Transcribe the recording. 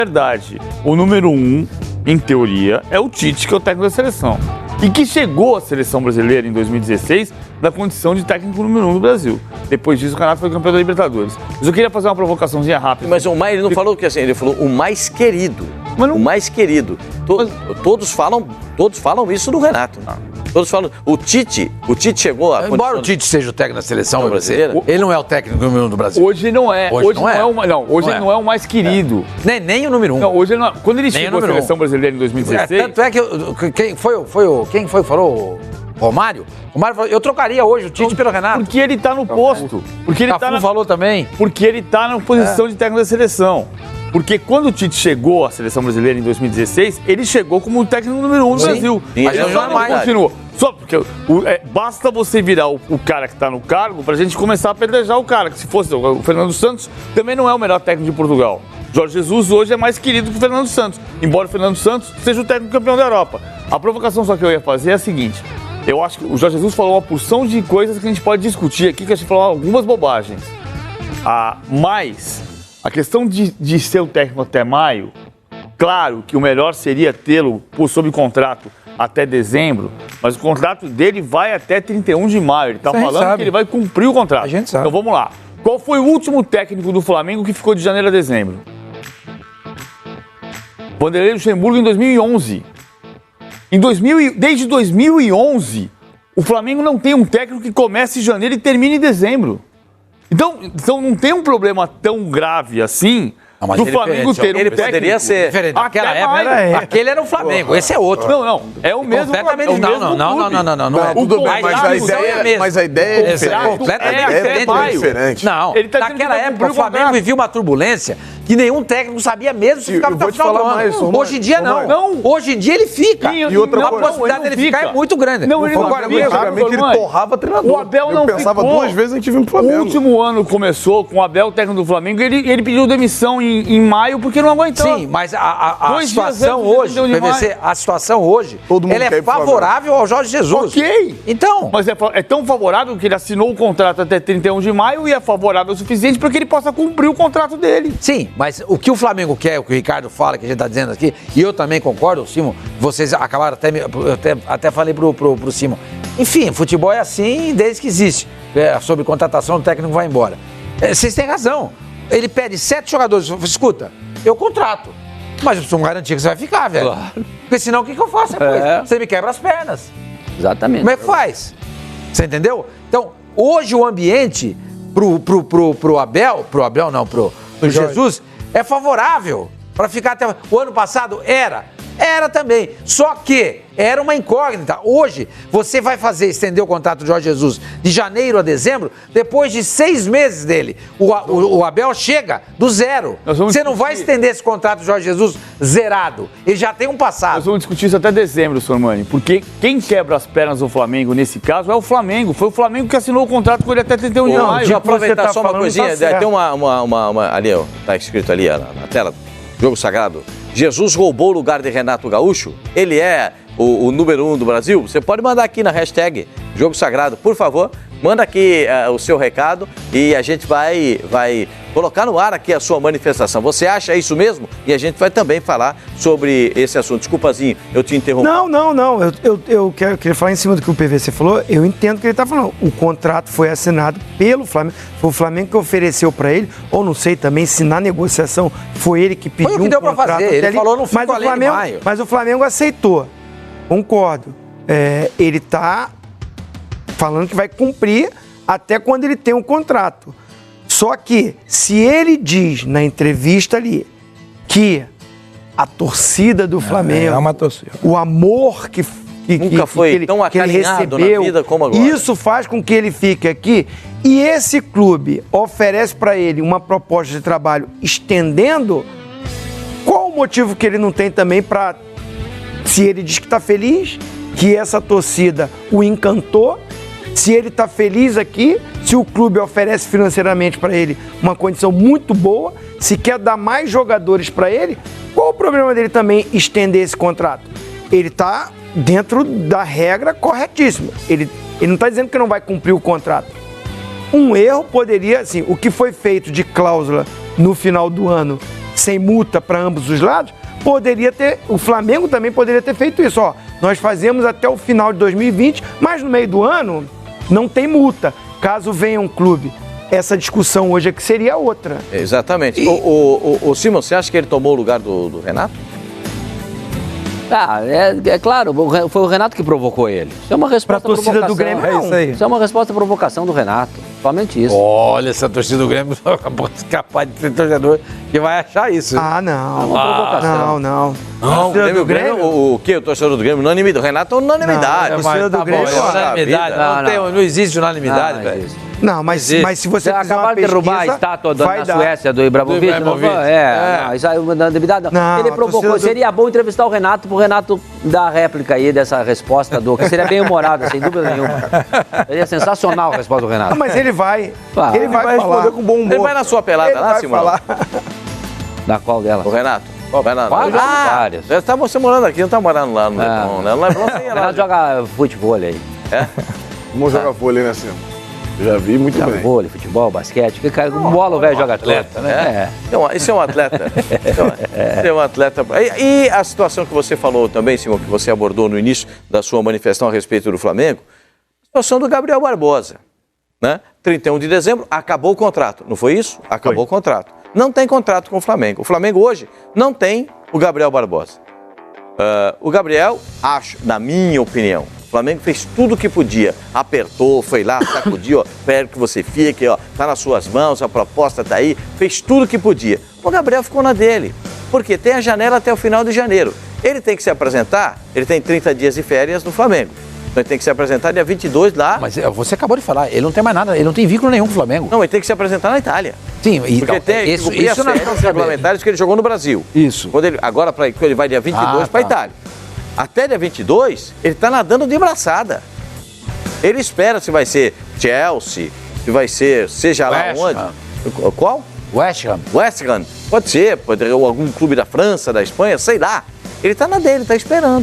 verdade, o número 1, em teoria, é o Tite, que é o técnico da seleção. E que chegou à seleção brasileira em 2016 na condição de técnico número 1 do Brasil. Depois disso, o Renato foi campeão da Libertadores. Mas eu queria fazer uma provocaçãozinha rápida. Mas o mais, ele não falou que assim, ele falou o mais querido. Não... O mais querido. Todos falam isso do Renato. Todos falam. O Tite chegou a. Embora o Tite seja o técnico da seleção brasileira, ele não é o técnico número 1 do Brasil. Hoje não é. Hoje não é o mais querido. Nem o número 1. Não, hoje ele não é. Quando ele chegou à seleção brasileira em 2016. Tanto é que quem foi falou? Romário? Romário falou, eu trocaria hoje o Tite pelo Renato. Porque ele tá no posto. Porque ele falou também. Porque ele tá na posição de técnico da seleção. Porque quando o Tite chegou à seleção brasileira em 2016, ele chegou como o técnico número 1 do Brasil. Mas ele só não continuou. Só porque basta você virar o cara que está no cargo pra gente começar a apedrejar o cara. Que se fosse o Fernando Santos, também não é o melhor técnico de Portugal. Jorge Jesus hoje é mais querido que o Fernando Santos, embora o Fernando Santos seja o técnico campeão da Europa. A provocação só que eu ia fazer é a seguinte: eu acho que o Jorge Jesus falou uma porção de coisas que a gente pode discutir aqui, que a gente falou algumas bobagens. Mas a questão de ser o técnico até maio, claro que o melhor seria tê-lo sob contrato até dezembro, mas o contrato dele vai até 31 de maio. Ele está falando que ele vai cumprir o contrato. A gente sabe. Então vamos lá. Qual foi o último técnico do Flamengo que ficou de janeiro a dezembro? Vanderlei Luxemburgo em 2011. Desde 2011, o Flamengo não tem um técnico que comece em janeiro e termine em dezembro. Então não tem um problema tão grave assim do Flamengo ter um técnico. Ele poderia ser diferente. Naquela época, aquele era o Flamengo, esse é outro. Não, é o mesmo. Completamente não. Tudo bem, mas a ideia é diferente. Completamente diferente. Não, naquela época o Flamengo vivia uma turbulência que nenhum técnico sabia mesmo se ficava até o final do ano. Hoje em dia não. Hoje em dia ele fica. E outra coisa, a possibilidade dele ficar é muito grande. Não, ele não antigamente ele torrava treinador. O Abel não pensava ficou. 2 vezes a gente viu pro Flamengo. O último ano começou com o Abel, técnico do Flamengo, ele pediu demissão em maio porque não aguentou. Sim, mas a situação hoje, PVC, a situação hoje, ela é favorável ao Jorge Jesus. Ok. Então. Mas é tão favorável que ele assinou o contrato até 31 de maio e é favorável o suficiente para que ele possa cumprir o contrato dele. Sim, mas o que o Flamengo quer, o que o Ricardo fala, que a gente está dizendo aqui, e eu também concordo, Simon, vocês acabaram até falei pro Simon. Enfim, futebol é assim desde que existe. Sobre contratação, o técnico vai embora. Vocês têm razão. Ele pede 7 jogadores. Escuta, eu contrato. Mas eu preciso garantir que você vai ficar, velho. Claro. Porque senão o que eu faço depois? Você me quebra as pernas. Exatamente. Como é que faz? Você entendeu? Então, hoje o ambiente pro Abel não, pro Jesus, é favorável para ficar até... O ano passado era também, só que era uma incógnita. Hoje, você vai estender o contrato do Jorge Jesus de janeiro a dezembro, depois de 6 meses dele. O Abel chega do zero. Você não vai estender esse contrato do Jorge Jesus zerado. Ele já tem um passado. Nós vamos discutir isso até dezembro, Sormani, porque quem quebra as pernas do Flamengo nesse caso é o Flamengo. Foi o Flamengo que assinou o contrato com ele até 31 de maio. Deixa eu aproveitar só uma coisinha. Tem uma ali, ó, tá escrito ali na tela, jogo sagrado. Jesus roubou o lugar de Renato Gaúcho? Ele é o número 1 do Brasil? Você pode mandar aqui na hashtag Jogo Sagrado, por favor. Manda aqui o seu recado e a gente vai colocar no ar aqui a sua manifestação. Você acha isso mesmo? E a gente vai também falar sobre esse assunto. Desculpazinho, eu te interrompi. Não. Eu quero falar em cima do que o PVC falou. Eu entendo o que ele está falando. O contrato foi assinado pelo Flamengo. Foi o Flamengo que ofereceu para ele. Ou não sei também se na negociação foi ele que pediu foi o que deu para fazer. Ele falou no fim de maio. Mas o Flamengo aceitou. Concordo. Ele está falando que vai cumprir até quando ele tem um contrato. Só que, se ele diz na entrevista ali que a torcida do Flamengo, uma torcida, o amor que nunca foi tão acarinhado na vida como agora, isso faz com que ele fique aqui, e esse clube oferece para ele uma proposta de trabalho estendendo, qual o motivo que ele não tem também para, se ele diz que está feliz, que essa torcida o encantou, se ele está feliz aqui, se o clube oferece financeiramente para ele uma condição muito boa, se quer dar mais jogadores para ele, qual o problema dele também estender esse contrato? Ele está dentro da regra corretíssima. Ele não está dizendo que não vai cumprir o contrato. Um erro poderia, assim, o que foi feito de cláusula no final do ano, sem multa para ambos os lados, o Flamengo também poderia ter feito isso. Ó, nós fazemos até o final de 2020, mas no meio do ano não tem multa. Caso venha um clube, essa discussão hoje é que seria outra. Exatamente. O Simon, você acha que ele tomou o lugar do Renato? É claro, foi o Renato que provocou ele. Isso é uma resposta à torcida do Grêmio, não. É isso aí. Isso é uma resposta à provocação do Renato. Somente isso. Olha, essa torcida do Grêmio é capaz de ter torcedor que vai achar isso. Ah, não. É uma provocação. Não. Não, o Grêmio, o quê? O torcedor do Grêmio? Unanimidade. O Renato é unanimidade. A torcida do Grêmio é unanimidade. Não existe unanimidade, velho. Não, mas se você fizer uma acabaram de derrubar a estátua na Suécia do Ibrahimovic. Não, isso aí é unanimidade. Ele provocou. Seria bom entrevistar o Renato pro Renato dar a réplica aí dessa resposta que seria bem humorada, sem dúvida nenhuma. Seria sensacional a resposta do Renato. Não, mas ele vai. Vai. Ele vai responder com bom humor. Ele vai na sua pelada lá, Simão? Na qual delas? O Renato. Vai na Várias. Você morando aqui, não tá morando lá no Leblon, né? No Leblon você ia O lá. Renato joga futebol aí. É? Vamos jogar vôlei, né, Simão? Já vi muito Joga bem. vôlei, futebol, basquete. Que cara, bola o velho joga atleta, né? Isso é um atleta. Isso é um atleta. E a situação que você falou também, Simão, que você abordou no início da sua manifestação a respeito do Flamengo, a situação do Gabriel Barbosa, né? 31 de dezembro, acabou o contrato. Não foi isso? Acabou o contrato. Não tem contrato com o Flamengo. O Flamengo hoje não tem o Gabriel Barbosa. O Gabriel, acho, na minha opinião, o Flamengo fez tudo o que podia. Apertou, foi lá, sacudiu, ó, quero que você fique, ó, tá nas suas mãos, a proposta tá aí. Fez tudo o que podia. O Gabriel ficou na dele. Porque tem a janela até o final de janeiro. Ele tem que se apresentar, ele tem 30 dias de férias no Flamengo. Então ele tem que se apresentar dia 22 lá. Mas você acabou de falar, ele não tem mais nada, ele não tem vínculo nenhum com o Flamengo. Não, ele tem que se apresentar na Itália. Sim, porque então, tem que cumprir as regras regulamentares que ele jogou no Brasil. Isso. Agora ele vai dia 22 para a Itália. Até dia 22, ele está nadando de braçada. Ele espera se vai ser Chelsea, se vai ser, seja lá onde. Qual? West Ham. West Ham. Pode ser algum clube da França, da Espanha, sei lá. Ele está na dele, está esperando.